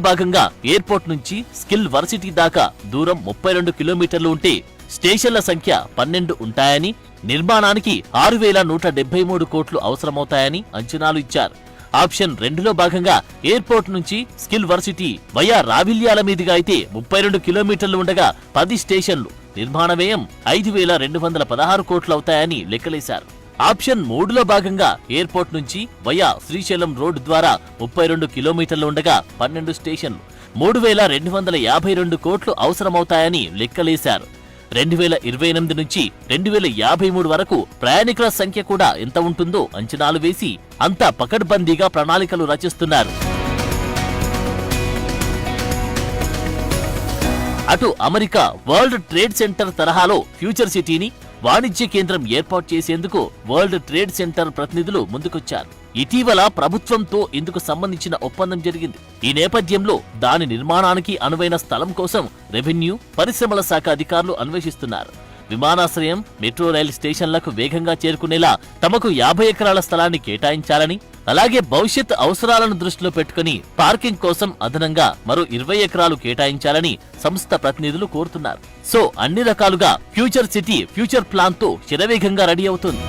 భాగంగా ఎయిర్పోర్ట్ నుంచి skill varsity దాకా దూరం 32 కిలోమీటర్లు ఉంటే స్టేషన్ల సంఖ్య 12 ఉంటాయని, నిర్మాణానికి 6173 కోట్లు అవసరమవుతాయని అంచనాలు ఇచ్చారు. ఆప్షన్ 2లో భాగంగా ఎయిర్పోర్ట్ నుంచి స్కిల్ వర్సిటీ వయా రావిల్యాల మీదుగా అయితే 32 కిలోమీటర్లు ఉండగా 10 స్టేషన్లు, నిర్మాణ వ్యయం 5216 కోట్లు అవుతాయని లెక్కలేశారు. ఆప్షన్ 3లో భాగంగా ఎయిర్పోర్ట్ నుంచి వయా శ్రీశైలం రోడ్డు ద్వారా 32 కిలోమీటర్లు ఉండగా 12 స్టేషన్లు, 3252 కోట్లు అవసరమవుతాయని లెక్కలేశారు. 2028 నుంచి 2053 వరకు ప్రయాణికుల సంఖ్య కూడా ఎంత ఉంటుందో అంచనాలు వేసి అంతా పకడ్బందీగా ప్రణాళికలు రచిస్తున్నారు. అటు అమెరికా వరల్డ్ ట్రేడ్ సెంటర్ తరహాలో ఫ్యూచర్ సిటీని వాణిజ్య కేంద్రం ఏర్పాటు చేసేందుకు వరల్డ్ ట్రేడ్ సెంటర్ ప్రతినిధులు ముందుకొచ్చారు. ఇటీవల ప్రభుత్వంతో ఇందుకు సంబంధించిన ఒప్పందం జరిగింది. ఈ నేపథ్యంలో దాని నిర్మాణానికి అనువైన స్థలం కోసం రెవెన్యూ, పరిశ్రమల శాఖ అధికారులు అన్వేషిస్తున్నారు. విమానాశ్రయం, మెట్రో రైల్ స్టేషన్లకు వేగంగా చేరుకునేలా తమకు 50 ఎకరాల స్థలాన్ని కేటాయించాలని, అలాగే భవిష్యత్ అవసరాలను దృష్టిలో పెట్టుకుని పార్కింగ్ కోసం అదనంగా మరో 20 ఎకరాలు కేటాయించాలని సంస్థ ప్రతినిధులు కోరుతున్నారు. సో అన్ని రకాలుగా ఫ్యూచర్ సిటీ ఫ్యూచర్ ప్లాన్ తో శరవేగంగా రెడీ అవుతుంది.